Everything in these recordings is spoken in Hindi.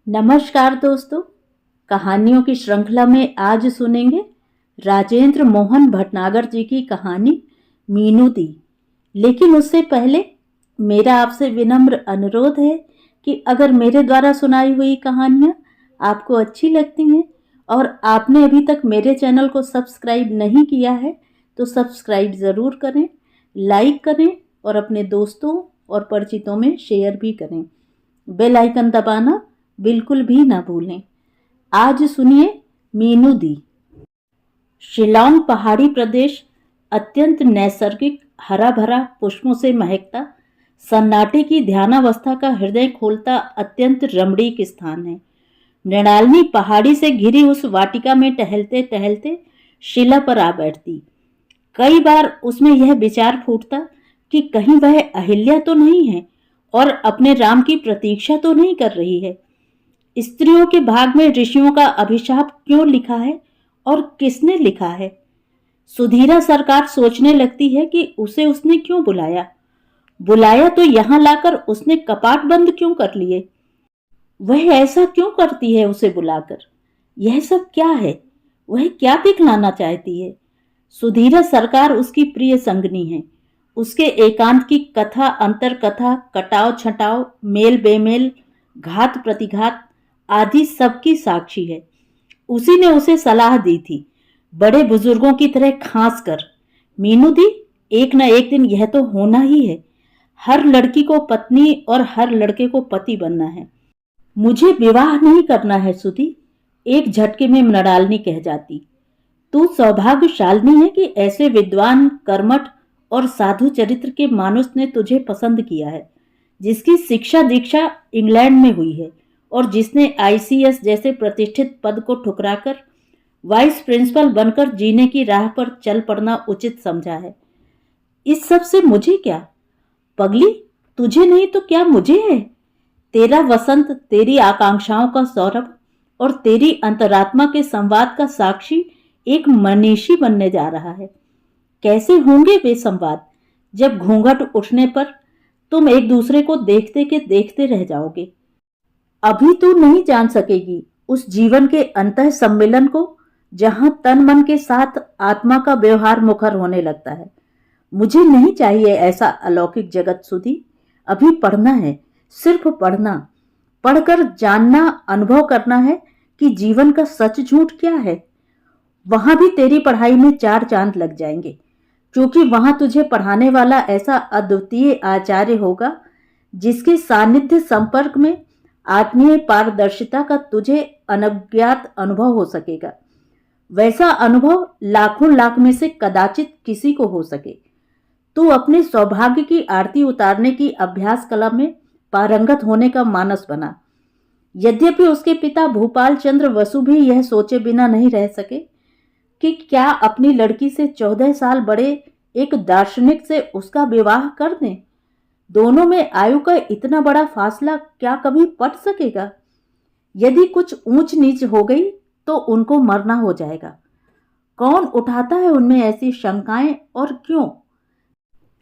नमस्कार दोस्तों। कहानियों की श्रृंखला में आज सुनेंगे राजेंद्र मोहन भटनागर जी की कहानी मीनू दी। लेकिन उससे पहले मेरा आपसे विनम्र अनुरोध है कि अगर मेरे द्वारा सुनाई हुई कहानियाँ आपको अच्छी लगती हैं और आपने अभी तक मेरे चैनल को सब्सक्राइब नहीं किया है तो सब्सक्राइब ज़रूर करें, लाइक करें और अपने दोस्तों और परिचितों में शेयर भी करें। बेल आइकन दबाना बिल्कुल भी ना भूलें। आज सुनिए मीनू दी। शिलांग पहाड़ी प्रदेश अत्यंत नैसर्गिक, हरा भरा, पुष्पों से महकता, सन्नाटे की ध्यानावस्था का हृदय खोलता अत्यंत रमणीक स्थान है। मृणालिनी पहाड़ी से घिरी उस वाटिका में टहलते टहलते शिला पर आ बैठती। कई बार उसमें यह विचार फूटता कि कहीं वह अहिल्या तो नहीं है और अपने राम की प्रतीक्षा तो नहीं कर रही है। स्त्रियों के भाग में ऋषियों का अभिशाप क्यों लिखा है और किसने लिखा है? सुधीरा सरकार सोचने लगती है कि उसे उसने क्यों बुलाया तो यहाँ लाकर उसने कपाट बंद क्यों कर लिए? वह ऐसा क्यों करती है उसे बुलाकर? यह सब क्या है? वह क्या दिखलाना चाहती है? सुधीरा सरकार उसकी प्रिय संगनी है। उसके एकांत की कथा, अंतर कथा, कटाव छटाव, मेल बेमेल, घात प्रतिघात आदि सबकी साक्षी है। उसी ने उसे सलाह दी थी, बड़े बुजुर्गों की तरह खांस कर, मीनू दी, एक न एक दिन यह तो होना ही है। हर लड़की को पत्नी और हर लड़के को पति बनना है। मुझे विवाह नहीं करना है सुधी, एक झटके में मृणालिनी कह जाती। तू सौभाग्यशालिनी है कि ऐसे विद्वान, कर्मठ और साधु चरित्र के मानुष ने तुझे पसंद किया है, जिसकी शिक्षा दीक्षा इंग्लैंड में हुई है और जिसने आईसीएस जैसे प्रतिष्ठित पद को ठुकराकर वाइस प्रिंसिपल बनकर जीने की राह पर चल पड़ना उचित समझा है। इस सब से मुझे क्या? पगली, तुझे नहीं तो क्या मुझे है? तेरा वसंत, तेरी आकांक्षाओं का सौरभ और तेरी अंतरात्मा के संवाद का साक्षी एक मनीषी बनने जा रहा है। कैसे होंगे वे संवाद जब घूंघट उठने पर तुम एक दूसरे को देखते के देखते रह जाओगे? अभी तू नहीं जान सकेगी उस जीवन के अंतः सम्मिलन को जहां तन मन के साथ आत्मा का व्यवहार मुखर होने लगता है। मुझे नहीं चाहिए ऐसा अलौकिक जगत सुधी। अभी पढ़ना है, सिर्फ पढ़ना, पढ़कर जानना, अनुभव करना है कि जीवन का सच झूठ क्या है। वहां भी तेरी पढ़ाई में 4 चांद लग जाएंगे, क्योंकि वहां तुझे पढ़ाने वाला ऐसा अद्वितीय आचार्य होगा जिसके सानिध्य संपर्क में आत्मीय पारदर्शिता का तुझे अनज्ञात अनुभव हो सकेगा। वैसा अनुभव लाखों लाख में से कदाचित किसी को हो सके। तू अपने सौभाग्य की आरती उतारने की अभ्यास कला में पारंगत होने का मानस बना। यद्यपि उसके पिता भूपाल चंद्र वसु भी यह सोचे बिना नहीं रह सके कि क्या अपनी लड़की से 14 साल बड़े एक दार्शनिक से उसका विवाह कर दें। दोनों में आयु का इतना बड़ा फासला क्या कभी पट सकेगा? यदि कुछ ऊंच नीच हो गई तो उनको मरना हो जाएगा। कौन उठाता है उनमें ऐसी शंकाएं और क्यों?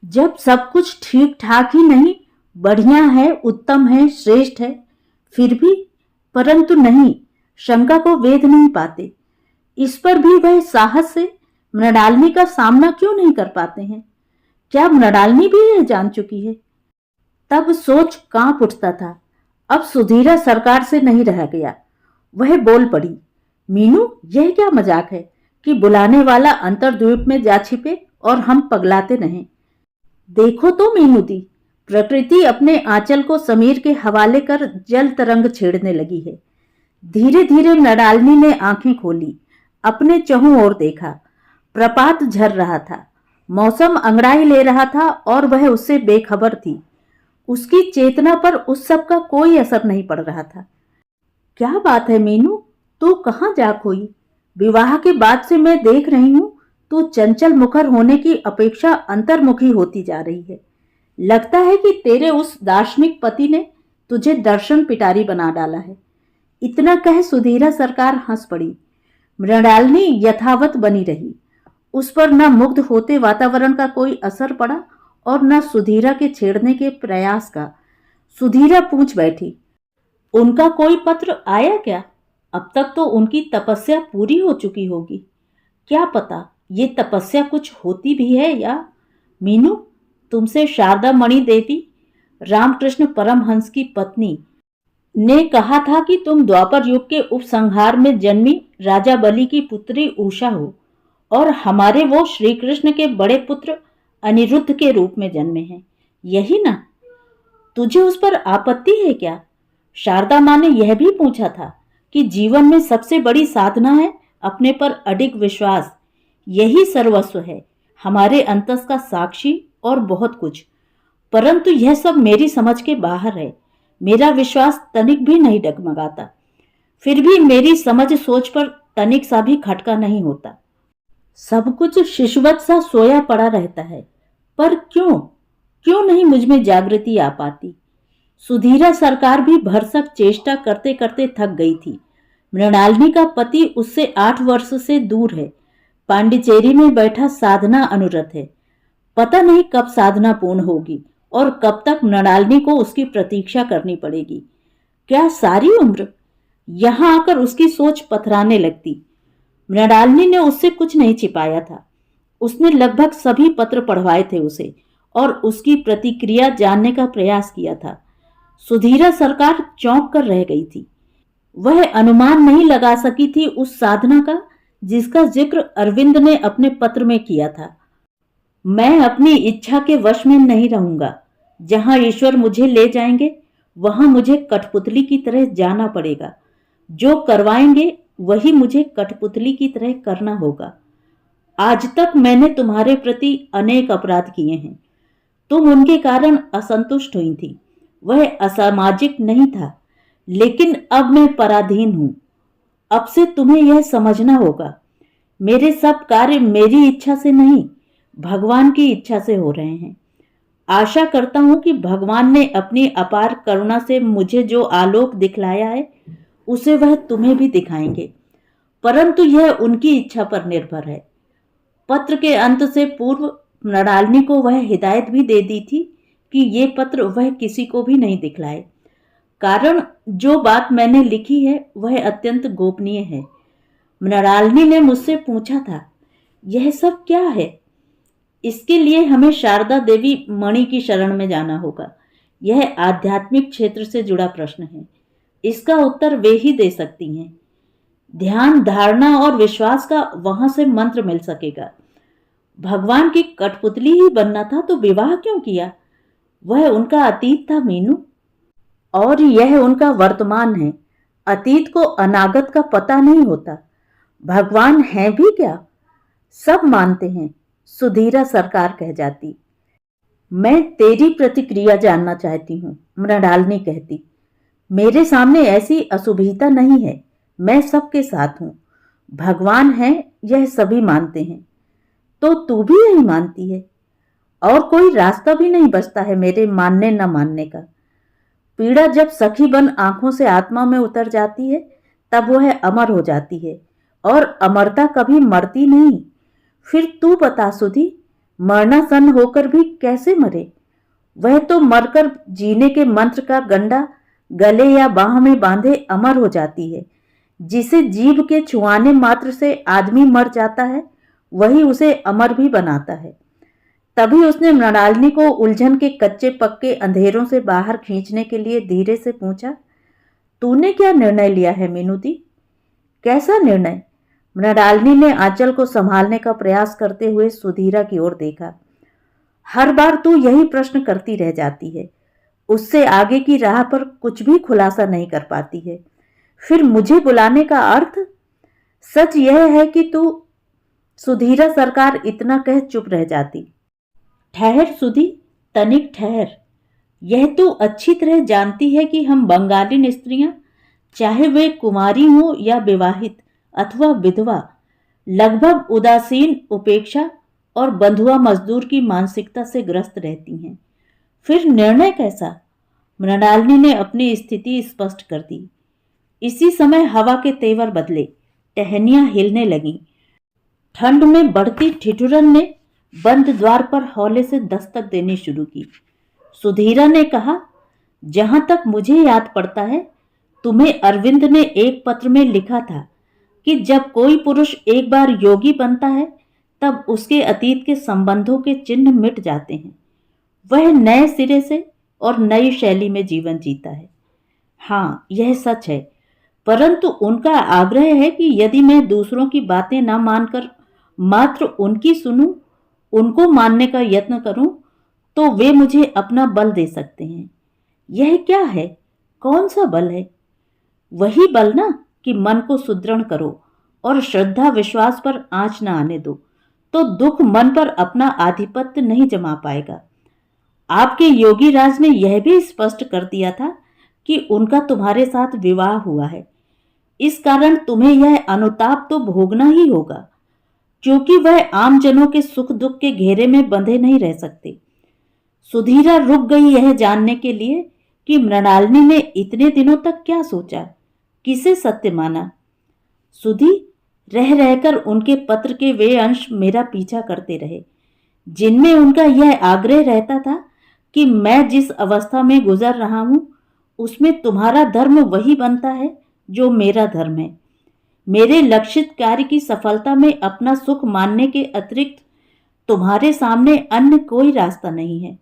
जब सब कुछ ठीक ठाक ही नहीं, बढ़िया है, उत्तम है, श्रेष्ठ है, फिर भी परंतु नहीं, शंका को वेध नहीं पाते। इस पर भी वह साहस से मृणालिनी का सामना क्यों नहीं कर पाते हैं? क्या मृणालिनी भी यह जान चुकी है? तब सोच कांप उठता था। अब सुधीरा सरकार से नहीं रह गया। वह बोल पड़ी, मीनू, यह क्या मजाक है कि बुलाने वाला अंतर्द्वीप में जा छिपे और हम पगलाते रहें। देखो तो मीनू दी, प्रकृति अपने आंचल को समीर के हवाले कर जल तरंग छेड़ने लगी है। धीरे धीरे मृणालिनी ने आंखें खोली, अपने चहुं ओर देखा। प्रपात झर रहा था, मौसम अंगड़ाई ले रहा था और वह उससे बेखबर थी। उसकी चेतना पर उस सब का कोई असर नहीं पड़ रहा था। क्या बात है मीनू, तू कहाँ जा खोई? विवाह के बाद से मैं देख रही हूं तू चंचल मुखर होने की अपेक्षा अंतर्मुखी होती जा रही है। लगता है कि तेरे उस दार्शनिक पति ने तुझे दर्शन पिटारी बना डाला है। इतना कह सुधीरा सरकार हंस पड़ी। मृणालिनी यथावत बनी रही। उस पर न मुग्ध होते वातावरण का कोई असर पड़ा और न सुधीरा के छेड़ने के प्रयास का। सुधीरा पूछ बैठी, उनका कोई पत्र आया क्या? अब तक तो उनकी तपस्या पूरी हो चुकी होगी। क्या पता ये तपस्या कुछ होती भी है या? मीनू, तुमसे शारदा मणि देवी, रामकृष्ण परमहंस की पत्नी, ने कहा था कि तुम द्वापर युग के उपसंहार में जन्मी राजा बलि की पुत्री उषा हो और हमारे वो श्री कृष्ण के बड़े पुत्र अनिरुद्ध के रूप में जन्मे हैं, यही ना? तुझे उस पर आपत्ति है क्या? शारदा माँ ने यह भी पूछा था कि जीवन में सबसे बड़ी साधना है अपने पर अडिग विश्वास, यही सर्वस्व है, हमारे अंतस का साक्षी और बहुत कुछ। परंतु यह सब मेरी समझ के बाहर है। मेरा विश्वास तनिक भी नहीं डगमगाता, फिर भी मेरी समझ सोच पर तनिक सा भी खटका नहीं होता। सब कुछ शिशुवत सा सोया पड़ा रहता है। पर क्यों क्यों नहीं मुझ में जागृति आ पाती? सुधीरा सरकार भी भरसक चेष्टा करते करते थक गई थी। मृणालिनी का पति उससे 8 वर्ष से दूर है, पांडिचेरी में बैठा साधना अनुरत है। पता नहीं कब साधना पूर्ण होगी और कब तक मृणालिनी को उसकी प्रतीक्षा करनी पड़ेगी। क्या सारी उम्र? यहां आकर उसकी सोच पथराने लगती। मृणालिनी ने उससे कुछ नहीं छिपाया था। उसने लगभग सभी पत्र पढ़वाए थे उसे और उसकी प्रतिक्रिया जानने का प्रयास किया था। सुधीरा सरकार चौंक कर रह गई थी। वह अनुमान नहीं लगा सकी थी उस साधना का जिसका जिक्र अरविंद ने अपने पत्र में किया था। मैं अपनी इच्छा के वश में नहीं रहूंगा। जहां ईश्वर मुझे ले जाएंगे वहां मुझे कठपुतली की तरह जाना पड़ेगा। जो करवाएंगे वही मुझे कठपुतली की तरह करना होगा। आज तक मैंने तुम्हारे प्रति अनेक अपराध किए हैं। तुम उनके कारण असंतुष्ट हुई थी। वह असामाजिक नहीं था, लेकिन अब मैं पराधीन हूं। अब से तुम्हें यह समझना होगा, मेरे सब कार्य मेरी इच्छा से नहीं, भगवान की इच्छा से हो रहे हैं। आशा करता हूं कि भगवान ने अपनी अपार करुणा से मुझे जो आलोक दिखलाया है उसे वह तुम्हें भी दिखाएंगे, परंतु यह उनकी इच्छा पर निर्भर है। पत्र के अंत से पूर्व मृणालिनी को वह हिदायत भी दे दी थी कि ये पत्र वह किसी को भी नहीं दिखलाए, कारण जो बात मैंने लिखी है वह अत्यंत गोपनीय है। मृणालिनी ने मुझसे पूछा था, यह सब क्या है? इसके लिए हमें शारदा देवी मणि की शरण में जाना होगा। यह आध्यात्मिक क्षेत्र से जुड़ा प्रश्न है। इसका उत्तर वे ही दे सकती हैं। ध्यान, धारणा और विश्वास का वहां से मंत्र मिल सकेगा। भगवान की कठपुतली ही बनना था तो विवाह क्यों किया? वह उनका अतीत था मीनू, और यह उनका वर्तमान है। अतीत को अनागत का पता नहीं होता। भगवान है भी क्या? सब मानते हैं, सुधीरा सरकार कह जाती। मैं तेरी प्रतिक्रिया जानना चाहती हूँ, मृणालिनी कहती। मेरे सामने ऐसी असुविधा नहीं है, मैं सबके साथ हूं। भगवान है यह सभी मानते हैं, तो तू भी यही मानती है? और कोई रास्ता भी नहीं बचता है मेरे मानने न मानने का। पीड़ा जब सखी बन आंखों से आत्मा में उतर जाती है तब वह अमर हो जाती है, और अमरता कभी मरती नहीं। फिर तू बता सुधी, मरना सन होकर भी कैसे मरे? वह तो मरकर जीने के मंत्र का गंडा गले या बाह में बांधे अमर हो जाती है। जिसे जीभ के छुआने मात्र से आदमी मर जाता है वही उसे अमर भी बनाता है। तभी उसने मृणालिनी को उलझन के कच्चे पक्के अंधेरों से बाहर खींचने के लिए धीरे से पूछा, तूने क्या निर्णय लिया है मीनूदी? कैसा निर्णय? मृणालिनी ने आंचल को संभालने का प्रयास करते हुए सुधीरा की ओर देखा। हर बार तू यही प्रश्न करती रह जाती है, उससे आगे की राह पर कुछ भी खुलासा नहीं कर पाती है। फिर मुझे बुलाने का अर्थ? सच यह है कि तू, सुधीरा सरकार इतना कह चुप रह जाती। ठहर सुधी, तनिक ठहर। यह तू अच्छी तरह जानती है कि हम बंगाली स्त्रियां, चाहे वे कुमारी हों या विवाहित अथवा विधवा, लगभग उदासीन, उपेक्षा और बंधुआ मजदूर की मानसिकता से ग्रस्त रहती हैं। फिर निर्णय कैसा? मृणालिनी ने अपनी स्थिति स्पष्ट कर दी। इसी समय हवा के तेवर बदले, टहनियां हिलने लगीं। ठंड में बढ़ती ठिठुरन ने बंद द्वार पर हौले से दस्तक देनी शुरू की। सुधीरा ने कहा, जहां तक मुझे याद पड़ता है तुम्हें अरविंद ने एक पत्र में लिखा था कि जब कोई पुरुष एक बार योगी बनता है तब उसके अतीत के संबंधों के चिन्ह मिट जाते हैं। वह नए सिरे से और नई शैली में जीवन जीता है। हाँ, यह सच है, परंतु उनका आग्रह है कि यदि मैं दूसरों की बातें न मानकर मात्र उनकी सुनूं, उनको मानने का यत्न करूं, तो वे मुझे अपना बल दे सकते हैं। यह क्या है? कौन सा बल है? वही बल ना कि मन को सुदृढ़ करो और श्रद्धा विश्वास पर आंच न आने दो, तो दुख मन पर अपना आधिपत्य नहीं जमा पाएगा। आपके योगी राज ने यह भी स्पष्ट कर दिया था कि उनका तुम्हारे साथ विवाह हुआ है। इस कारण तुम्हें यह अनुताप तो भोगना ही होगा, क्योंकि वह आम जनों के सुख दुख के घेरे में बंधे नहीं रह सकते। सुधीरा रुक गई यह जानने के लिए कि मृणालिनी ने इतने दिनों तक क्या सोचा, किसे सत्य माना। सुधी रह रहकर उनके पत्र के वे अंश मेरा पीछा करते रहे जिनमें उनका यह आग्रह रहता था कि मैं जिस अवस्था में गुजर रहा हूं उसमें तुम्हारा धर्म वही बनता है जो मेरा धर्म है। मेरे लक्षित कार्य की सफलता में अपना सुख मानने के अतिरिक्त तुम्हारे सामने अन्य कोई रास्ता नहीं है।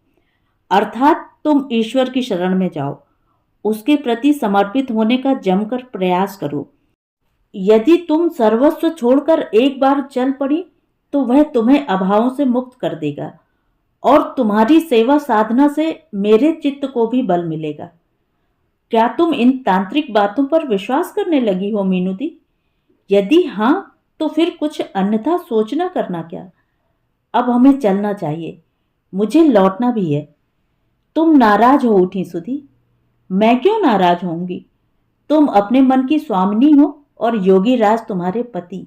अर्थात तुम ईश्वर की शरण में जाओ, उसके प्रति समर्पित होने का जमकर प्रयास करो। यदि तुम सर्वस्व छोड़कर एक बार चल पड़ी तो वह तुम्हें अभावों से मुक्त कर देगा और तुम्हारी सेवा साधना से मेरे चित्त को भी बल मिलेगा। क्या तुम इन तांत्रिक बातों पर विश्वास करने लगी हो मीनूदी? यदि हां, तो फिर कुछ अन्यथा सोचना करना क्या। अब हमें चलना चाहिए, मुझे लौटना भी है। तुम नाराज हो उठी सुधी। मैं क्यों नाराज होंगी? तुम अपने मन की स्वामिनी हो और योगी राज तुम्हारे पति।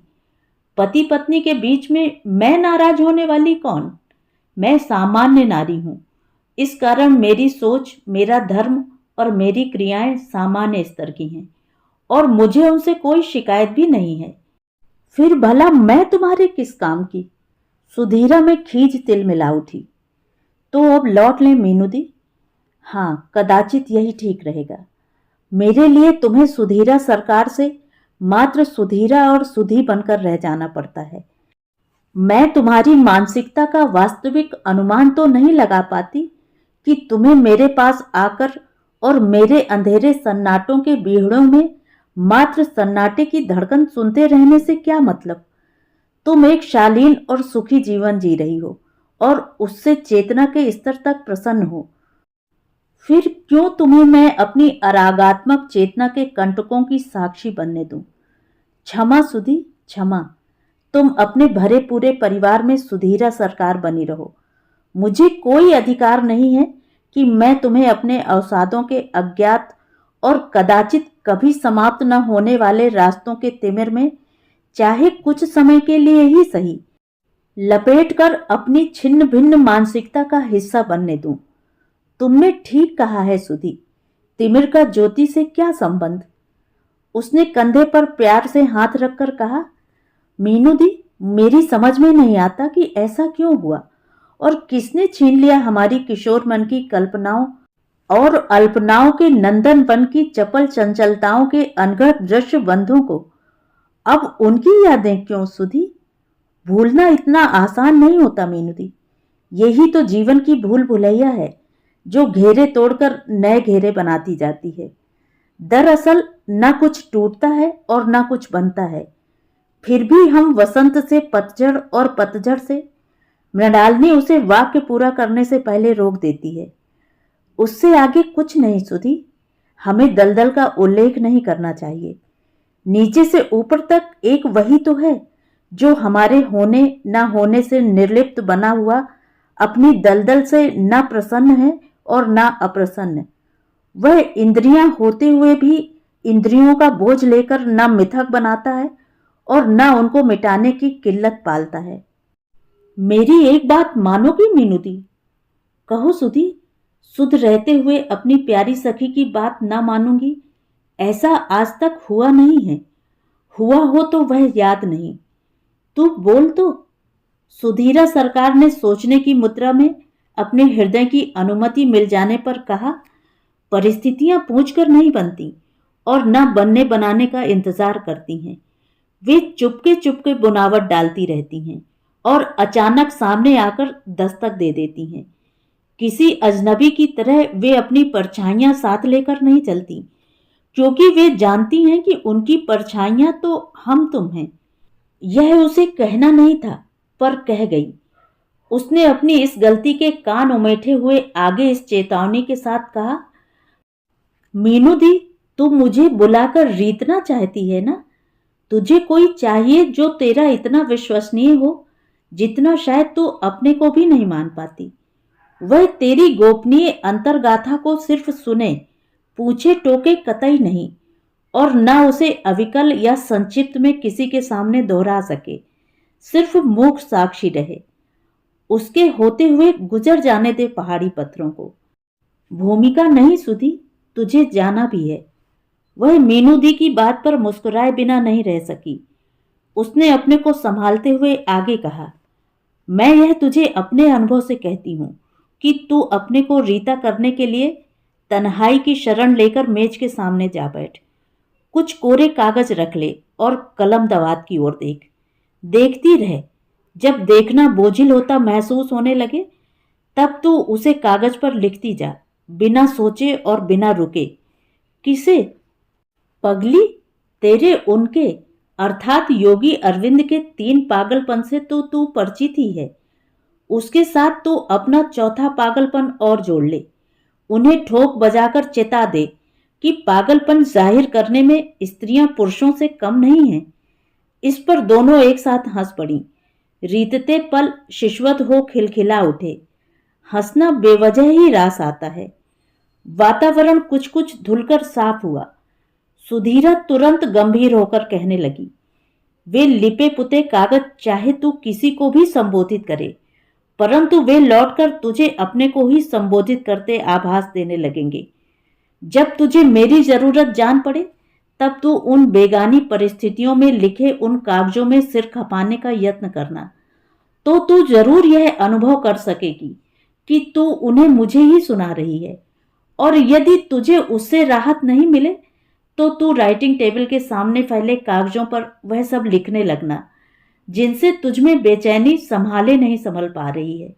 पति पत्नी के बीच में मैं नाराज होने वाली कौन? मैं सामान्य नारी हूं। इस कारण मेरी सोच, मेरा धर्म और मेरी क्रियाएं सामान्य स्तर की हैं और मुझे उनसे कोई शिकायत भी नहीं है। फिर भला मैं तुम्हारे किस काम की? सुधीरा में खींच तिल मिला उठी। तो अब लौट लें मीनूदी? हाँ, कदाचित यही ठीक रहेगा। मेरे लिए तुम्हें सुधीरा सरकार से मात्र सुधीरा और सुधी बनकर रह जाना पड़ता है। मैं तुम्हारी मानसिकता का वास्तविक अनुमान तो नहीं लगा पाती कि तुम्हें मेरे पास आकर और मेरे अंधेरे सन्नाटों के बीहड़ों में मात्र सन्नाटे की धड़कन सुनते रहने से क्या मतलब। तुम एक शालीन और सुखी जीवन जी रही हो और उससे चेतना के स्तर तक प्रसन्न हो। फिर क्यों तुम्हें मैं अपनी अरागात्मक चेतना के कंटकों की साक्षी बनने दूं? क्षमा सुधी, क्षमा। तुम अपने भरे पूरे परिवार में सुधीरा सरकार बनी रहो। मुझे कोई अधिकार नहीं है कि मैं तुम्हें अपने अवसादों के अज्ञात और कदाचित कभी समाप्त न होने वाले रास्तों के तिमिर में चाहे कुछ समय के लिए ही सही लपेटकर अपनी छिन्न भिन्न मानसिकता का हिस्सा बनने दूं। तुमने ठीक कहा है सुधी, तिमिर का ज्योति से क्या संबंध। उसने कंधे पर प्यार से हाथ रखकर कहा, मीनूदी, मेरी समझ में नहीं आता कि ऐसा क्यों हुआ और किसने छीन लिया हमारी किशोर मन की कल्पनाओं और अल्पनाओं के नंदन वन की चपल चंचलताओं के अनगढ़ दृश्य बंधों को। अब उनकी यादें क्यों सुधी? भूलना इतना आसान नहीं होता मीनूदी। यही तो जीवन की भूल भुलैया है जो घेरे तोड़कर नए घेरे बनाती जाती है। दरअसल न कुछ टूटता है और न कुछ बनता है, फिर भी हम वसंत से पतझड़ और पतझड़ से। मृणालिनी उसे वाक्य पूरा करने से पहले रोक देती है। उससे आगे कुछ नहीं सुधी, हमें दलदल का उल्लेख नहीं करना चाहिए। नीचे से ऊपर तक एक वही तो है जो हमारे होने न होने से निर्लिप्त बना हुआ अपनी दलदल से न प्रसन्न है और न अप्रसन्न। वह इंद्रियां होते हुए भी इंद्रियों का बोझ लेकर न मिथक बनाता है और न उनको मिटाने की किल्लत पालता है। मेरी एक बात मानोगी मीनूदी? कहो सुधी। शुद्ध रहते हुए अपनी प्यारी सखी की बात ना मानूंगी, ऐसा आज तक हुआ नहीं है। हुआ हो तो वह याद नहीं। तू बोल तो। सुधीरा सरकार ने सोचने की मुद्रा में अपने हृदय की अनुमति मिल जाने पर कहा, परिस्थितियां पूछकर नहीं बनती, और न बनने बनाने का इंतजार करती हैं। वे चुपके चुपके बुनावट डालती रहती हैं और अचानक सामने आकर दस्तक दे देती हैं। किसी अजनबी की तरह वे अपनी परछाइयां साथ लेकर नहीं चलती, क्योंकि वे जानती हैं कि उनकी परछाइयां तो हम तुम हैं। यह उसे कहना नहीं था, पर कह गई। उसने अपनी इस गलती के कान उमेठे हुए आगे इस चेतावनी के साथ कहा, मीनू दी, तू मुझे बुलाकर रीतना चाहती है ना? तुझे कोई चाहिए जो तेरा इतना विश्वसनीय हो, जितना शायद तू अपने को भी नहीं मान पाती। वह तेरी गोपनीय अंतर्गाथा को सिर्फ सुने, पूछे टोके कतई नहीं, और न उसे अविकल या संक्षिप्त में किसी के सामने दोहरा सके, सिर्फ मूक साक्षी रहे। उसके होते हुए गुजर जाने दे पहाड़ी पत्थरों को। भूमिका नहीं सुधी, तुझे जाना भी है। वह मीनू दी की बात पर मुस्कुराए बिना नहीं रह सकी। उसने अपने को संभालते हुए आगे कहा, मैं यह तुझे अपने अनुभव से कहती हूं कि तू अपने को रीता करने के लिए तन्हाई की शरण लेकर मेज के सामने जा बैठ। कुछ कोरे कागज रख ले और कलम दवात की ओर देख। देखती रह। जब देखना बोझिल होता महसूस होने लगे, तब तू उसे कागज पर लिखती जा, बिना सोचे और बिना रुके। किसे? पगली, तेरे उनके अर्थात योगी अरविंद के 3 पागलपन से तो तू परिचित ही है। उसके साथ तू अपना चौथा पागलपन और जोड़ ले। उन्हें ठोक बजाकर चेता दे कि पागलपन जाहिर करने में स्त्रियां पुरुषों से कम नहीं हैं। इस पर दोनों एक साथ हंस पड़ी। रीतते पल शिशवत हो खिलखिला उठे। हंसना बेवजह ही रास आता है। वातावरण कुछ कुछ धुलकर साफ हुआ। सुधीरा तुरंत गंभीर होकर कहने लगी, वे लिपे पुते कागज चाहे तू किसी को भी संबोधित करे, परंतु वे लौटकर तुझे अपने को ही संबोधित करते आभास देने लगेंगे। जब तुझे मेरी जरूरत जान पड़े, तब तू उन बेगानी परिस्थितियों में लिखे उन कागजों में सिर खपाने का यत्न करना, तो तू जरूर यह अनुभव कर सकेगी कि तू उन्हें मुझे ही सुना रही है। और यदि तुझे उससे राहत नहीं मिले, तो तू राइटिंग टेबल के सामने फैले कागजों पर वह सब लिखने लगना जिनसे तुझमें बेचैनी संभाले नहीं संभल पा रही है।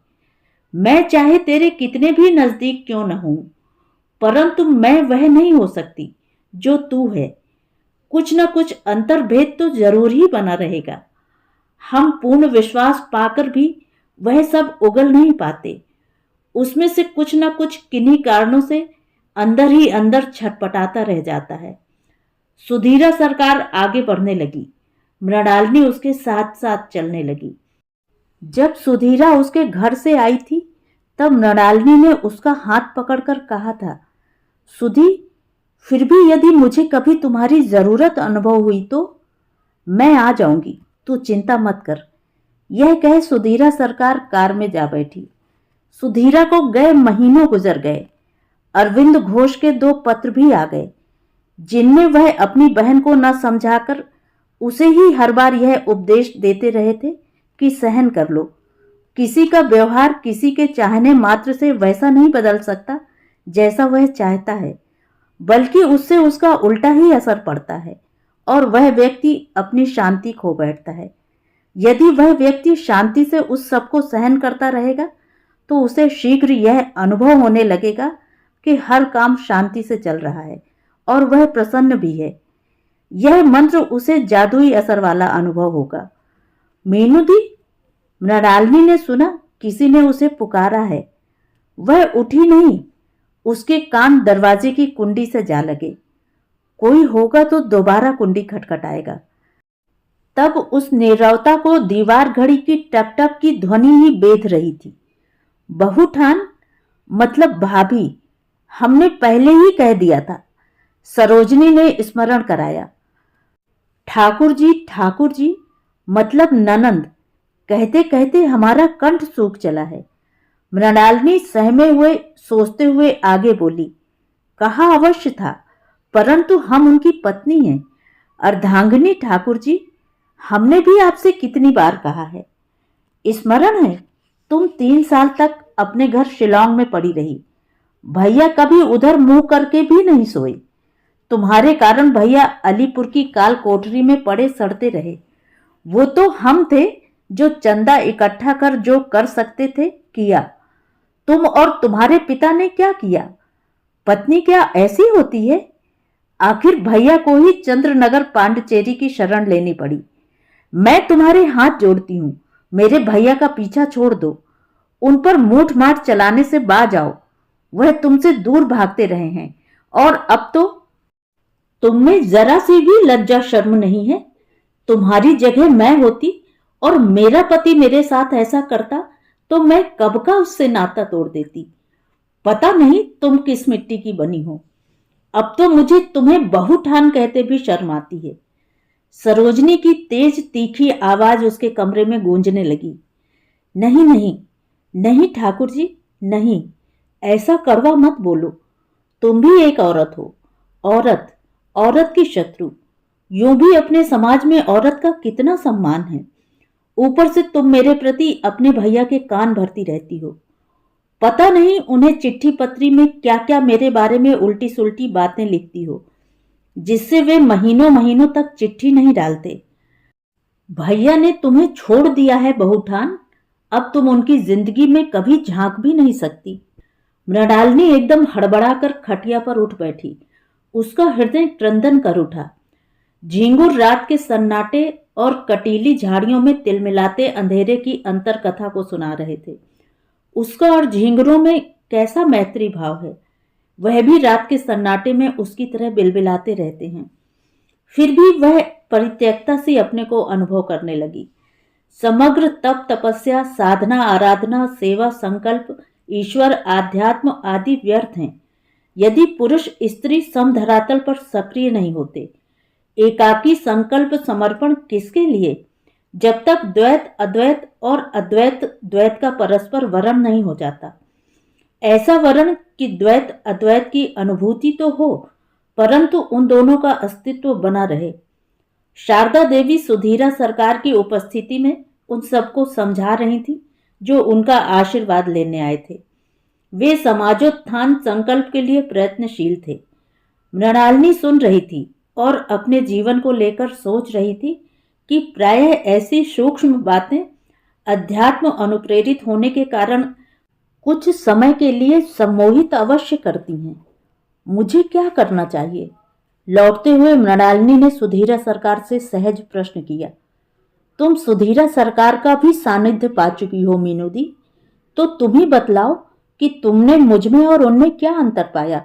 मैं चाहे तेरे कितने भी नजदीक क्यों न हूं, परंतु मैं वह नहीं हो सकती जो तू है। कुछ न कुछ अंतर्भेद तो जरूर ही बना रहेगा। हम पूर्ण विश्वास पाकर भी वह सब उगल नहीं पाते। उसमें से कुछ न कुछ किन्हीं कारणों से अंदर ही अंदर छटपटाता रह जाता है। सुधीरा सरकार आगे बढ़ने लगी। मृणालिनी उसके साथ साथ चलने लगी। जब सुधीरा उसके घर से आई थी, तब मृणालिनी ने उसका हाथ पकड़कर कहा था, सुधी, फिर भी यदि मुझे कभी तुम्हारी जरूरत अनुभव हुई तो मैं आ जाऊंगी, तू चिंता मत कर। यह कह सुधीरा सरकार कार में जा बैठी। सुधीरा को गए महीनों गुजर गए। अरविंद घोष के 2 पत्र भी आ गए, जिनमें वह अपनी बहन को न समझाकर उसे ही हर बार यह उपदेश देते रहे थे कि सहन कर लो। किसी का व्यवहार किसी के चाहने मात्र से वैसा नहीं बदल सकता जैसा वह चाहता है, बल्कि उससे उसका उल्टा ही असर पड़ता है और वह व्यक्ति अपनी शांति खो बैठता है। यदि वह व्यक्ति शांति से उस सब को सहन करता रहेगा, तो उसे शीघ्र यह अनुभव होने लगेगा कि हर काम शांति से चल रहा है और वह प्रसन्न भी है। यह मंत्र उसे जादुई असर वाला अनुभव होगा। मीनू दी, मृणालिनी ने सुना किसी ने उसे पुकारा है। वह उठी नहीं। उसके कान दरवाजे की कुंडी से जा लगे। कोई होगा तो दोबारा कुंडी खटखटाएगा। तब उस नीरवता को दीवार घड़ी की टक टक की ध्वनि ही बेध रही थी। बहुठान मतलब भाभी, हमने पहले ही कह दिया था, सरोजनी ने स्मरण कराया। ठाकुर जी मतलब ननंद, कहते कहते हमारा कंठ सूख चला है। मृणालिनी सहमे हुए सोचते हुए आगे बोली, कहा अवश्य था, परंतु हम उनकी पत्नी हैं। अर्धांगिनी ठाकुर जी, हमने भी आपसे कितनी बार कहा है। स्मरण है, तुम 3 साल तक अपने घर शिलांग में पड़ी रही। भैया कभी उधर मुंह करके भी नहीं सोए। तुम्हारे कारण भैया अलीपुर की काल कोठरी में पड़े सड़ते रहे। वो तो हम थे जो चंदा इकट्ठा कर जो कर सकते थे किया। तुम और तुम्हारे पिता ने क्या किया? पत्नी क्या ऐसी होती है? आखिर भैया को ही चंद्रनगर पांडिचेरी की शरण लेनी पड़ी। मैं तुम्हारे हाथ जोड़ती हूं, मेरे भैया का पीछा छोड़ दो। उन पर मूठ माठ चलाने से बाज आओ। वह तुमसे दूर भागते रहे हैं और अब तो तुम में जरा सी भी लज्जा शर्म नहीं है। तुम्हारी जगह मैं होती और मेरा पति मेरे साथ ऐसा करता तो मैं कब का उससे नाता तोड़ देती। पता नहीं तुम किस मिट्टी की बनी हो। अब तो मुझे तुम्हें बहू ठान कहते भी शर्म आती है। सरोजनी की तेज तीखी आवाज उसके कमरे में गूंजने लगी। नहीं नहीं नहीं ठाकुर जी, नहीं, ऐसा कड़वा मत बोलो। तुम भी एक औरत हो। औरत, औरत की शत्रु। यूं भी अपने समाज में औरत का कितना सम्मान है। ऊपर से तुम मेरे प्रति अपने भैया के कान भरती रहती हो। पता नहीं उन्हें चिट्ठी पत्री में क्या क्या मेरे बारे में उल्टी सुल्टी बातें लिखती हो, जिससे वे महीनों महीनों तक चिट्ठी नहीं डालते। भैया ने तुम्हें छोड़ दिया है बहुठान। अब तुम उनकी जिंदगी में कभी झांक भी नहीं सकती। मृणालिनी एकदम हड़बड़ाकर खटिया पर उठ बैठी। उसका हृदय क्रंदन कर उठा। झिंगुर रात के सन्नाटे और कटीली झाड़ियों में तिलमिलाते अंधेरे की अंतर कथा को सुना रहे थे। उसका और झिंगुरों में कैसा मैत्री भाव है। वह भी रात के सन्नाटे में उसकी तरह बिलबिलाते रहते हैं। फिर भी वह परित्यक्ता से अपने को अनुभव करने लगी। समग्र तप तपस्या साधना आराधना सेवा संकल्प ईश्वर आध्यात्म आदि व्यर्थ हैं यदि पुरुष स्त्री समधरातल पर सक्रिय नहीं होते। एकाकी संकल्प समर्पण किसके लिए? जब तक द्वैत अद्वैत और अद्वैत द्वैत का परस्पर वरण नहीं हो जाता। ऐसा वरण कि द्वैत अद्वैत की अनुभूति तो हो परंतु उन दोनों का अस्तित्व बना रहे। शारदा देवी सुधीरा सरकार की उपस्थिति में उन सबको समझा रही थी जो उनका आशीर्वाद लेने आए थे। वे समाजोत्थान संकल्प के लिए प्रयत्नशील थे। मृणालिनी सुन रही थी और अपने जीवन को लेकर सोच रही थी कि प्रायः ऐसी सूक्ष्म बातें अध्यात्म अनुप्रेरित होने के कारण कुछ समय के लिए सम्मोहित अवश्य करती हैं। मुझे क्या करना चाहिए? लौटते हुए मृणालिनी ने सुधीरा सरकार से सहज प्रश्न किया। तुम सुधीरा सरकार का भी सानिध्य पा चुकी हो मीनू दी, तो तुम ही बतलाओ कि तुमने मुझमें और उनमें क्या अंतर पाया,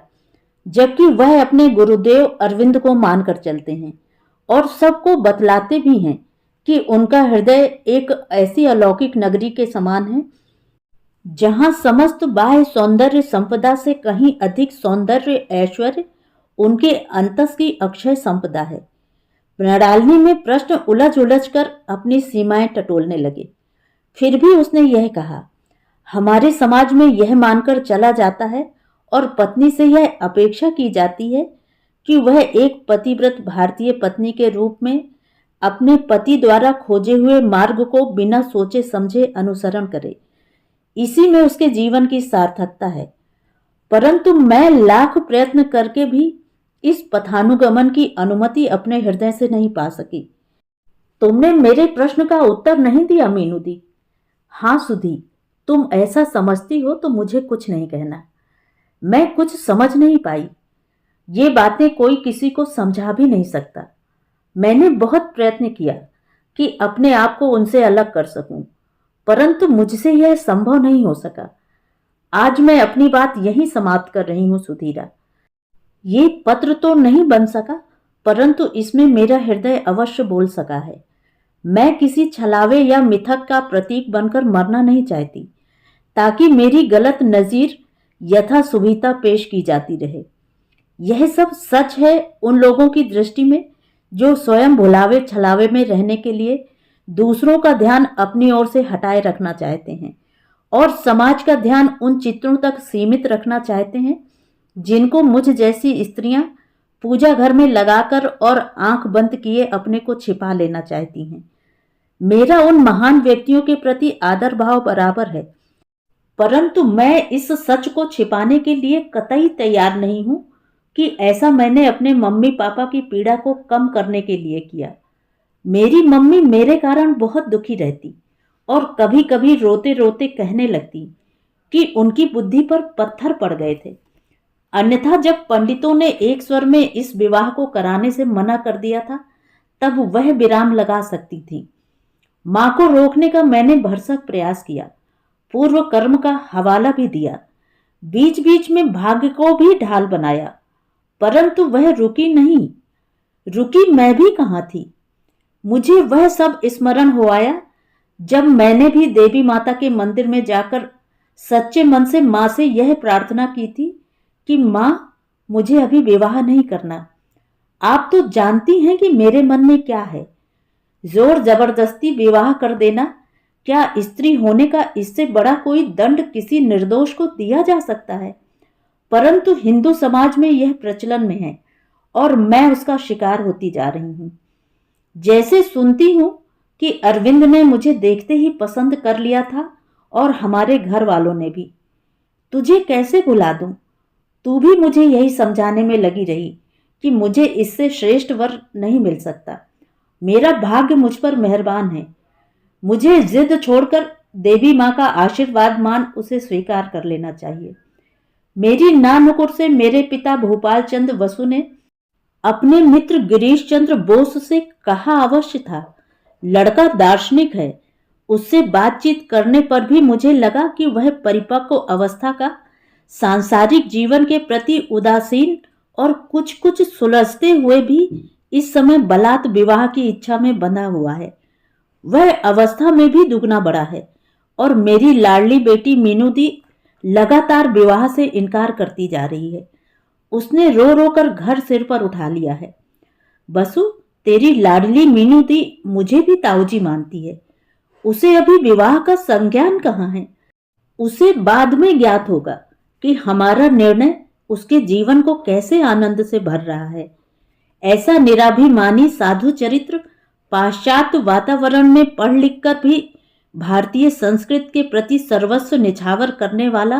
जबकि वह अपने गुरुदेव अरविंद को मानकर चलते हैं और सबको बतलाते भी हैं कि उनका हृदय एक ऐसी अलौकिक नगरी के समान है जहां समस्त बाह्य सौंदर्य संपदा से कहीं अधिक सौंदर्य ऐश्वर्य उनके अंतस की अक्षय संपदा है। मृणालिनी में प्रश्न उलझ उलझ कर अपनी सीमाएं टटोलने लगे। फिर भी उसने यह कहा, हमारे समाज में यह मानकर चला जाता है और पत्नी से यह अपेक्षा की जाती है कि वह एक पतिव्रत भारतीय पत्नी के रूप में अपने पति द्वारा खोजे हुए मार्ग को बिना सोचे समझे अनुसरण करे। इसी में उसके जीवन की सार्थकता है। परंतु मैं लाख प्रयत्न करके भी इस पथानुगमन की अनुमति अपने हृदय से नहीं पा सकी। तुमने मेरे प्रश्न का उत्तर नहीं दिया मीनू दी। हाँ सुधी, तुम ऐसा समझती हो तो मुझे कुछ नहीं कहना। मैं कुछ समझ नहीं पाई। ये बातें कोई किसी को समझा भी नहीं सकता। मैंने बहुत प्रयत्न किया कि अपने आप को उनसे अलग कर सकूं, परंतु मुझसे यह संभव नहीं हो सका। आज मैं अपनी बात यहीं समाप्त कर रही हूं सुधीरा। ये पत्र तो नहीं बन सका, परंतु इसमें मेरा हृदय अवश्य बोल सका है। मैं किसी छलावे या मिथक का प्रतीक बनकर मरना नहीं चाहती, ताकि मेरी गलत नजीर यथा सुविधा पेश की जाती रहे। यह सब सच है उन लोगों की दृष्टि में जो स्वयं भुलावे छलावे में रहने के लिए दूसरों का ध्यान अपनी ओर से हटाए रखना चाहते हैं और समाज का ध्यान उन चित्रों तक सीमित रखना चाहते हैं जिनको मुझ जैसी स्त्रियां पूजा घर में लगाकर और आंख बंद किए अपने को छिपा लेना चाहती हैं। मेरा उन महान व्यक्तियों के प्रति आदर भाव बराबर है, परंतु मैं इस सच को छिपाने के लिए कतई तैयार नहीं हूं कि ऐसा मैंने अपने मम्मी पापा की पीड़ा को कम करने के लिए किया। मेरी मम्मी मेरे कारण बहुत दुखी रहती और कभी कभी रोते रोते कहने लगती कि उनकी बुद्धि पर पत्थर पड़ गए थे। अन्यथा जब पंडितों ने एक स्वर में इस विवाह को कराने से मना कर दिया था, तब वह विराम लगा सकती थी। मां को रोकने का मैंने भरसक प्रयास किया, पूर्व कर्म का हवाला भी दिया, बीच बीच में भाग्य को भी ढाल बनाया, परंतु वह रुकी नहीं। रुकी मैं भी कहां थी। मुझे वह सब स्मरण हो आया जब मैंने भी देवी माता के मंदिर में जाकर सच्चे मन से मां से यह प्रार्थना की थी कि मां, मुझे अभी विवाह नहीं करना। आप तो जानती हैं कि मेरे मन में क्या है। जोर जबरदस्ती विवाह कर देना, क्या स्त्री होने का इससे बड़ा कोई दंड किसी निर्दोष को दिया जा सकता है? परंतु हिंदू समाज में यह प्रचलन में है और मैं उसका शिकार होती जा रही हूं। जैसे सुनती हूं कि अरविंद ने मुझे देखते ही पसंद कर लिया था और हमारे घर वालों ने भी। तुझे कैसे भुला दूं? तू भी मुझे यही समझाने में लगी रही कि मुझे इससे श्रेष्ठ वर नहीं मिल सकता। मेरा भाग्य मुझ पर मेहरबान है। मुझे जिद छोड़कर देवी मां का आशीर्वाद मान उसे स्वीकार कर लेना चाहिए। मेरी नानुकुर से मेरे पिता भोपाल चंद वसु ने अपने मित्र गिरीश चंद्र बोस से कहा अवश्य था। लड़का दार्शनिक है। उससे बातचीत करने पर भी मुझे लगा कि वह परिपक्व अवस्था का, सांसारिक जीवन के प्रति उदासीन और कुछ कुछ सुलझते हुए भी इस समय बलात् विवाह की इच्छा में बंधा हुआ है। वह अवस्था में भी दुगना बड़ा है और मेरी लाडली बेटी मीनू दी लगातार विवाह से इनकार करती जा रही है। उसने रो रो कर घर सिर पर उठा लिया है। बसु, तेरी लाडली मीनू दी मुझे भी ताऊजी मानती है। उसे अभी विवाह का संज्ञान कहाँ है। उसे बाद में ज्ञात होगा कि हमारा निर्णय उसके जीवन को कैसे आनंद से भर रहा है। ऐसा निराभिमानी साधु चरित्र पाश्चात्य वातावरण में पढ़ लिख कर भी भारतीय संस्कृत के प्रति सर्वस्व निछावर करने वाला,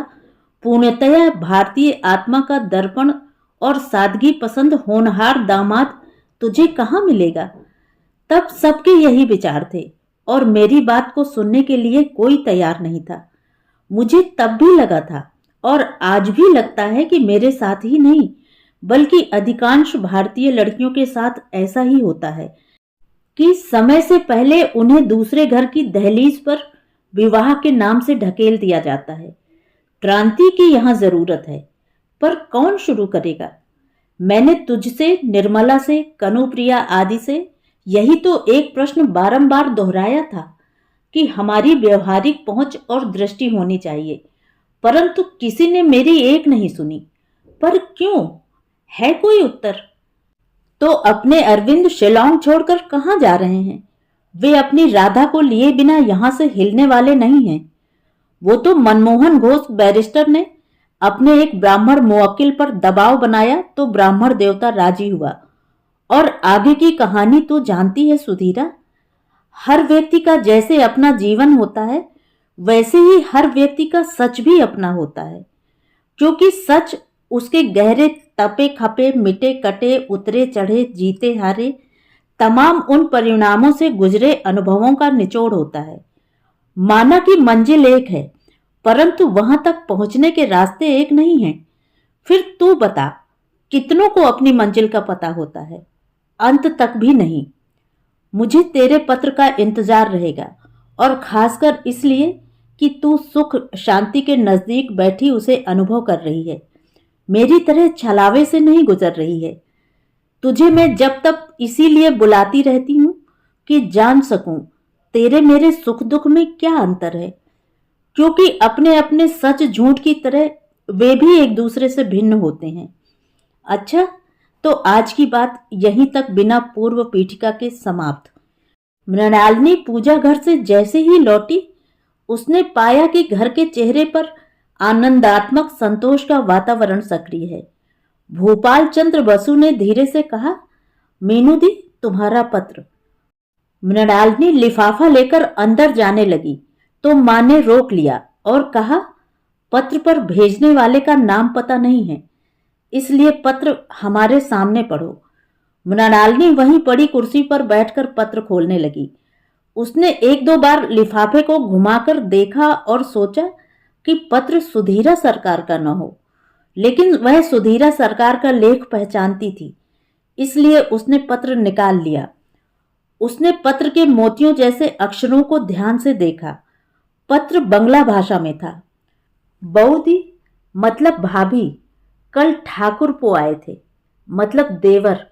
पूर्णतया भारतीय आत्मा का दर्पण और सादगी पसंद होनहार दामाद तुझे कहाँ मिलेगा? तब सबके यही विचार थे और मेरी बात को सुनने के लिए कोई तैयार नहीं था। मुझे तब भी लगा था और आज भी लगता है कि मेरे साथ ही नहीं बल्कि अधिकांश भारतीय लड़कियों के साथ ऐसा ही होता है कि समय से पहले उन्हें दूसरे घर की दहलीज पर विवाह के नाम से ढकेल दिया जाता है। क्रांति की यहां जरूरत है, पर कौन शुरू करेगा? मैंने तुझसे, निर्मला से, कनुप्रिया आदि से यही तो एक प्रश्न बारंबार दोहराया था कि हमारी व्यवहारिक पहुंच और दृष्टि होनी चाहिए, परंतु किसी ने मेरी एक नहीं सुनी। पर क्यों? है कोई उत्तर? तो अपने अरविंद शिलोंग छोड़कर कहां जा रहे हैं? वे अपनी राधा को लिए बिना यहां से हिलने वाले नहीं हैं। वो तो मनमोहन घोष बैरिस्टर ने अपने एक ब्राह्मण मुवक्किल पर दबाव बनाया तो ब्राह्मण देवता राजी हुआ, और आगे की कहानी तो जानती है सुधीरा। हर व्यक्ति का जैसे अपना जीवन होता है, वैसे ही हर व्यक्ति का सच भी अपना होता है, क्योंकि सच उसके गहरे तपे खपे, मिटे कटे, उतरे चढ़े, जीते हारे तमाम उन परिणामों से गुजरे अनुभवों का निचोड़ होता है। माना कि मंजिल एक है, परंतु वहां तक पहुंचने के रास्ते एक नहीं हैं। फिर तू बता, कितनों को अपनी मंजिल का पता होता है? अंत तक भी नहीं। मुझे तेरे पत्र का इंतजार रहेगा, और खासकर इसलिए कि तू सुख शांति के नजदीक बैठी उसे अनुभव कर रही है, मेरी तरह छलावे से नहीं गुजर रही है। तुझे मैं जब तक इसीलिए बुलाती रहती हूं कि जान सकूं तेरे मेरे सुख दुख में क्या अंतर है, क्योंकि अपने अपने सच झूठ की तरह वे भी एक दूसरे से भिन्न होते हैं। अच्छा, तो आज की बात यहीं तक बिना पूर्व पीठिका के समाप्त। मृणालिनी पूजा घर से जैसे ही लौटी, उसने पाया कि घर के चेहरे पर आनंदात्मक संतोष का वातावरण सक्रिय है। भोपाल चंद्र बसु ने धीरे से कहा, मीनू दी, तुम्हारा पत्र। मृणालिनी लिफाफा लेकर अंदर जाने लगी तो मां ने रोक लिया और कहा, पत्र पर भेजने वाले का नाम पता नहीं है। इसलिए पत्र हमारे सामने पढ़ो। मृणालिनी वहीं पड़ी कुर्सी पर बैठकर पत्र खोलने लगी। उसने एक दो बार लिफाफे को घुमाकर देखा और सोचा कि पत्र सुधीरा सरकार का न हो, लेकिन वह सुधीरा सरकार का लेख पहचानती थी, इसलिए उसने पत्र निकाल लिया। उसने पत्र के मोतियों जैसे अक्षरों को ध्यान से देखा। पत्र बंगला भाषा में था। बऊदी मतलब भाभी कल ठाकुर पो आए थे, मतलब देवर।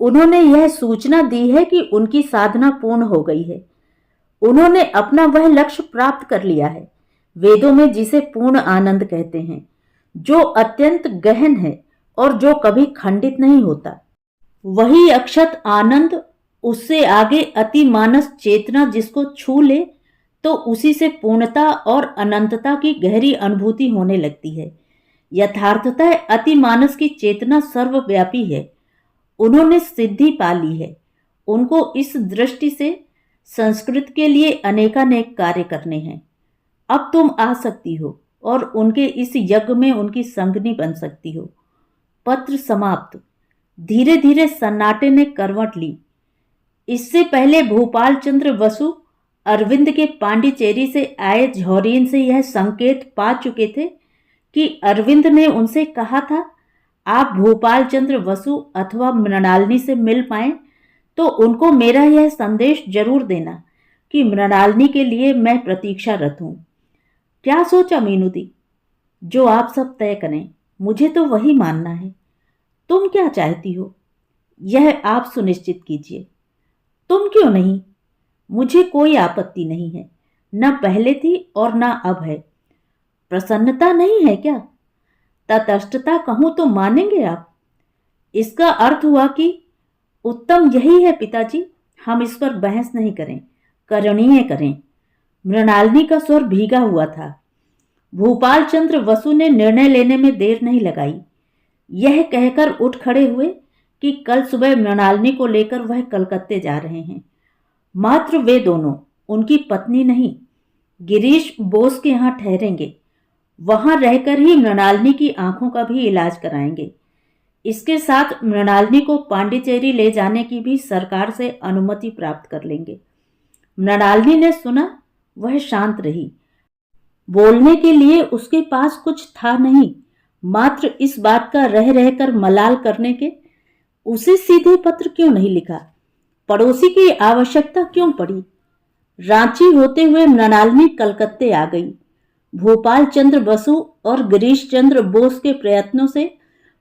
उन्होंने यह सूचना दी है कि उनकी साधना पूर्ण हो गई है। उन्होंने अपना वह लक्ष्य प्राप्त कर लिया है, वेदों में जिसे पूर्ण आनंद कहते हैं, जो अत्यंत गहन है और जो कभी खंडित नहीं होता। वही अक्षत आनंद, उससे आगे अति मानस चेतना जिसको छू ले तो उसी से पूर्णता और अनंतता की गहरी अनुभूति होने लगती है। यथार्थतः अति मानस की चेतना सर्वव्यापी है। उन्होंने सिद्धि पा ली है। उनको इस दृष्टि से संस्कृत के लिए अनेकानेक कार्य करने हैं। अब तुम आ सकती हो और उनके इस यज्ञ में उनकी संगनी बन सकती हो। पत्र समाप्त। धीरे धीरे सन्नाटे ने करवट ली। इससे पहले भूपाल चंद्र वसु अरविंद के पांडिचेरी से आए झौरीन से यह संकेत पा चुके थे कि अरविंद ने उनसे कहा था, आप भूपाल चंद्र वसु अथवा मृणालिनी से मिल पाए तो उनको मेरा यह संदेश जरूर देना कि मृणालिनी के लिए मैं प्रतीक्षारत हूं। क्या सोचा मीनू दी? जो आप सब तय करें, मुझे तो वही मानना है। तुम क्या चाहती हो, यह आप सुनिश्चित कीजिए। तुम क्यों नहीं? मुझे कोई आपत्ति नहीं है, न पहले थी और न अब है। प्रसन्नता नहीं है क्या? तटस्थता कहूं तो मानेंगे आप? इसका अर्थ हुआ कि उत्तम यही है पिताजी, हम इस पर बहस नहीं करें, करणीय करें। मृणालिनी का स्वर भीगा हुआ था। भूपाल चंद्र वसु ने निर्णय लेने में देर नहीं लगाई। यह कहकर उठ खड़े हुए कि कल सुबह मृणालिनी को लेकर वह कलकत्ते जा रहे हैं। मात्र वे दोनों, उनकी पत्नी नहीं। गिरीश बोस के यहाँ ठहरेंगे। वहां रहकर ही मृणालिनी की आंखों का भी इलाज कराएंगे। इसके साथ मृणालिनी को पांडिचेरी ले जाने की भी सरकार से अनुमति प्राप्त कर लेंगे। मृणालिनी ने सुना। वह शांत रही। बोलने के लिए उसके पास कुछ था नहीं, मात्र इस बात का रह रहकर मलाल करने के। उसे सीधे पत्र क्यों नहीं लिखा? पड़ोसी की आवश्यकता क्यों पड़ी? रांची होते हुए मृणालिनी कलकत्ते आ गई। भूपाल चंद्र बसु और गिरीश चंद्र बोस के प्रयत्नों से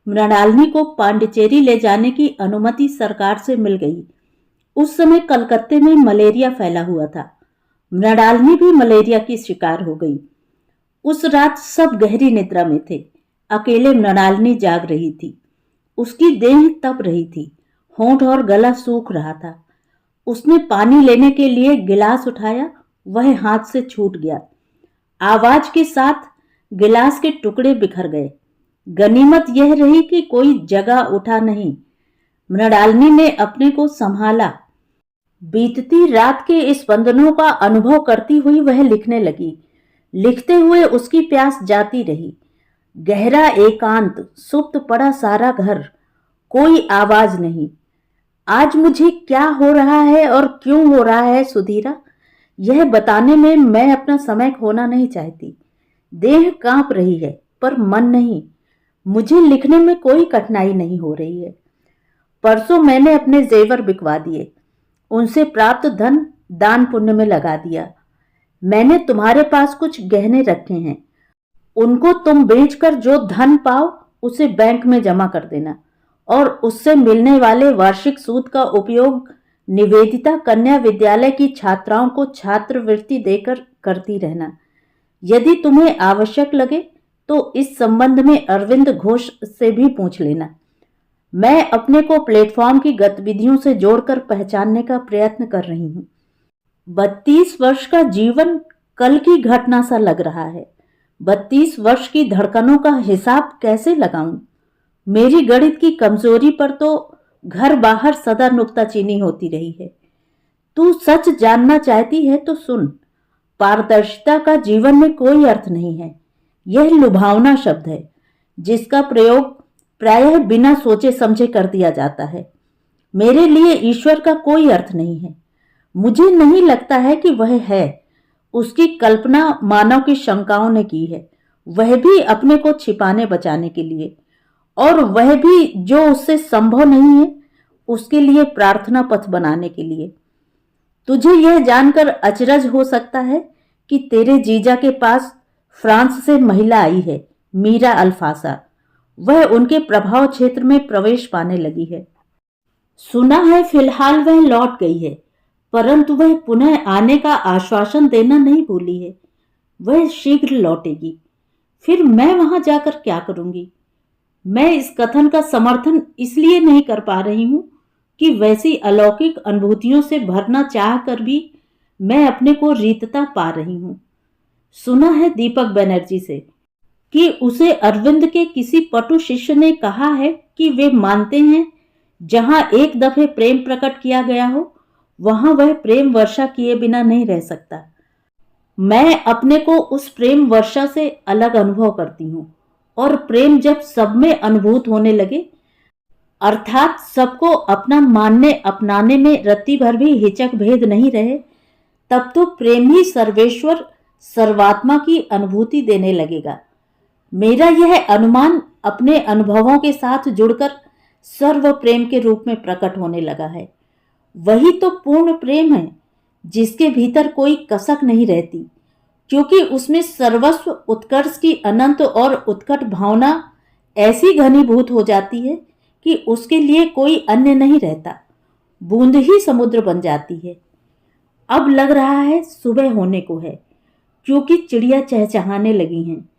मृणालिनी को पांडिचेरी ले जाने की अनुमति सरकार से मिल गई। उस समय कलकत्ते में मलेरिया फैला हुआ था। मृणालिनी भी मलेरिया की शिकार हो गई। उस रात सब गहरी निद्रा में थे। अकेले मृणालिनी जाग रही थी। उसकी देह तप रही थी, होंठ और गला सूख रहा था। उसने पानी लेने के लिए गिलास उठाया, वह हाथ से छूट गया। आवाज के साथ गिलास के टुकड़े बिखर गए। गनीमत यह रही कि कोई जगह उठा नहीं। मृणालिनी ने अपने को संभाला। बीतती रात के स्पंदनों का अनुभव करती हुई वह लिखने लगी। लिखते हुए उसकी प्यास जाती रही। गहरा एकांत, सुप्त पड़ा सारा घर, कोई आवाज नहीं। आज मुझे क्या हो रहा है और क्यों हो रहा है सुधीरा, यह बताने में मैं अपना समय खोना नहीं चाहती। देह कांप रही है पर मन नहीं। मुझे लिखने में कोई कठिनाई नहीं हो रही है। परसों मैंने अपने जेवर बिकवा दिए, उनसे प्राप्त धन दान पुण्य में लगा दिया। मैंने तुम्हारे पास कुछ गहने रखे हैं, उनको तुम बेचकर जो धन पाओ उसे बैंक में जमा कर देना और उससे मिलने वाले वार्षिक सूद का उपयोग निवेदिता कन्या विद्यालय की छात्राओं को छात्रवृत्ति देकर करती रहना। यदि तुम्हें आवश्यक लगे तो इस संबंध में अरविंद घोष से भी पूछ लेना। मैं अपने को प्लेटफॉर्म की गतिविधियों से जोड़कर पहचानने का प्रयत्न कर रही हूँ। 32 वर्ष का जीवन कल की घटना सा लग रहा है। 32 वर्ष की धड़कनों का हिसाब कैसे लगाऊं? मेरी गणित की कमजोरी पर तो घर बाहर सदा नुक्ताचीनी होती रही है। तू सच जानना चाहती है तो सुन। पारदर्शिता का जीवन में कोई अर्थ नहीं है। यह लुभावना शब्द है जिसका प्रयोग प्रायः बिना सोचे समझे कर दिया जाता है। मेरे लिए ईश्वर का कोई अर्थ नहीं है। मुझे नहीं लगता है कि वह है। उसकी कल्पना मानव की शंकाओं ने की है, वह भी अपने को छिपाने बचाने के लिए, और वह भी जो उससे संभव नहीं है उसके लिए प्रार्थना पथ बनाने के लिए। तुझे यह जानकर अचरज हो सकता है कि तेरे जीजा के पास फ्रांस से महिला आई है, मीरा अल्फासा। वह उनके प्रभाव क्षेत्र में प्रवेश पाने लगी है। सुना है फिलहाल वह लौट गई है, परंतु वह पुनः आने का आश्वासन देना नहीं भूली है। वह शीघ्र लौटेगी। फिर मैं वहां जाकर क्या करूंगी? मैं इस कथन का समर्थन इसलिए नहीं कर पा रही हूं कि वैसी अलौकिक अनुभूतियों से भरना चाह कर भी मैं अपने को रीतता पा रही हूं। सुना है दीपक बनर्जी से कि उसे अरविंद के किसी पटु शिष्य ने कहा है कि वे मानते हैं जहां एक दफे प्रेम प्रकट किया गया हो वहां वह प्रेम वर्षा किए बिना नहीं रह सकता। मैं अपने को उस प्रेम वर्षा से अलग अनुभव करती हूँ, और प्रेम जब सब में अनुभूत होने लगे, अर्थात सबको अपना मानने अपनाने में रत्ती भर भी हिचक भेद नहीं रहे, तब तो प्रेम ही सर्वेश्वर सर्वात्मा की अनुभूति देने लगेगा। मेरा यह अनुमान अपने अनुभवों के साथ जुड़कर सर्व प्रेम के रूप में प्रकट होने लगा है। वही तो पूर्ण प्रेम है, जिसके भीतर कोई कसक नहीं रहती, क्योंकि उसमें सर्वस्व उत्कर्ष की अनंत और उत्कट भावना ऐसी घनीभूत हो जाती है कि उसके लिए कोई अन्य नहीं रहता। बूंद ही समुद्र बन जाती है। अब लग रहा है सुबह होने को है, क्योंकि चिड़िया चहचहाने लगी हैं।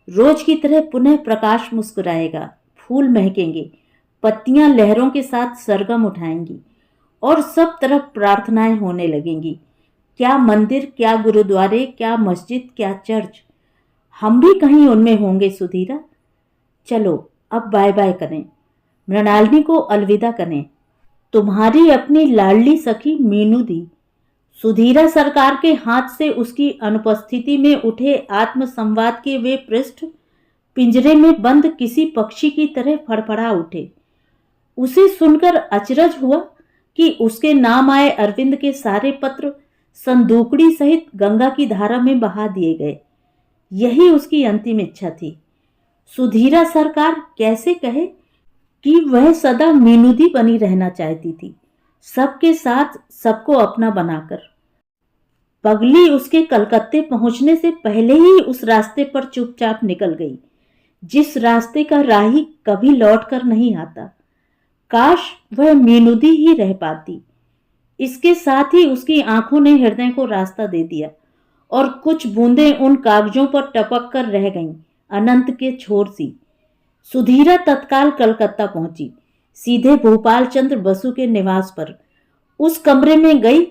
रोज की तरह पुनः प्रकाश मुस्कुराएगा, फूल महकेंगे, पत्तियां लहरों के साथ सरगम उठाएंगी और सब तरफ प्रार्थनाएं होने लगेंगी। क्या मंदिर, क्या गुरुद्वारे, क्या मस्जिद, क्या चर्च, हम भी कहीं उनमें होंगे सुधीरा। चलो अब बाय बाय करें, मृणालिनी को अलविदा करें। तुम्हारी अपनी लाडली सखी मीनू दी। सुधीरा सरकार के हाथ से उसकी अनुपस्थिति में उठे आत्मसंवाद के वे पृष्ठ पिंजरे में बंद किसी पक्षी की तरह फड़फड़ा उठे। उसे सुनकर अचरज हुआ कि उसके नाम आए अरविंद के सारे पत्र संदूकड़ी सहित गंगा की धारा में बहा दिए गए। यही उसकी अंतिम इच्छा थी। सुधीरा सरकार कैसे कहे कि वह सदा मीनूदी बनी रहना चाहती थी, सबके साथ सबको अपना बनाकर। पगली उसके कलकत्ते पहुंचने से पहले ही उस रास्ते पर चुपचाप निकल गई, जिस रास्ते का राही कभी लौट कर नहीं आता। काश वह मीनूदी ही रह पाती। इसके साथ ही उसकी आंखों ने हृदय को रास्ता दे दिया, और कुछ बूंदें उन कागजों पर टपक कर रह गईं, अनंत के छोर सी। सुधीरा तत्काल कलकत्ता पहुंची, सीधे भोपाल चंद्र बसु के निवास पर, उस कमरे में गई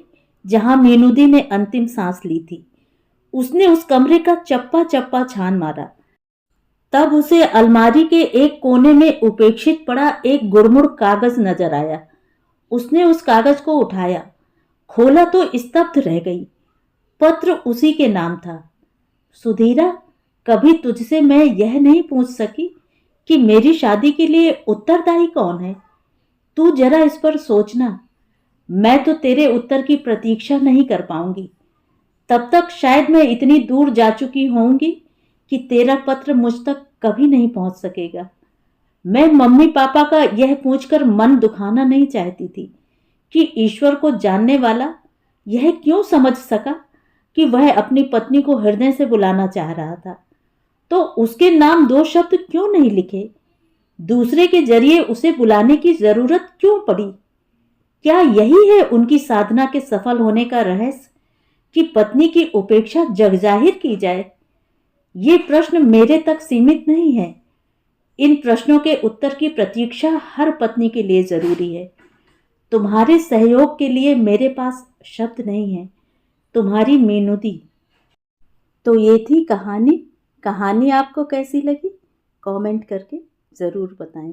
जहां मीनूदी ने अंतिम सांस ली थी। उसने उस कमरे का चप्पा चप्पा छान मारा। तब उसे अलमारी के एक कोने में उपेक्षित पड़ा एक गुड़मुड़ कागज नजर आया। उसने उस कागज को उठाया, खोला तो स्तब्ध रह गई। पत्र उसी के नाम था। सुधीरा, कभी तुझसे मैं यह नहीं पूछ सकी कि मेरी शादी के लिए उत्तरदायी कौन है। तू जरा इस पर सोचना। मैं तो तेरे उत्तर की प्रतीक्षा नहीं कर पाऊंगी। तब तक शायद मैं इतनी दूर जा चुकी होंगी कि तेरा पत्र मुझ तक कभी नहीं पहुंच सकेगा। मैं मम्मी पापा का यह पूछकर मन दुखाना नहीं चाहती थी कि ईश्वर को जानने वाला यह क्यों समझ सका कि वह अपनी पत्नी को हृदय से बुलाना चाह रहा था, तो उसके नाम दो शब्द क्यों नहीं लिखे? दूसरे के जरिए उसे बुलाने की जरूरत क्यों पड़ी? क्या यही है उनकी साधना के सफल होने का रहस्य कि पत्नी की उपेक्षा जगजाहिर की जाए? ये प्रश्न मेरे तक सीमित नहीं है। इन प्रश्नों के उत्तर की प्रतीक्षा हर पत्नी के लिए जरूरी है। तुम्हारे सहयोग के लिए मेरे पास शब्द नहीं है। तुम्हारी मीनूदी। तो ये थी कहानी। कहानी आपको कैसी लगी? कमेंट करके ज़रूर बताएं।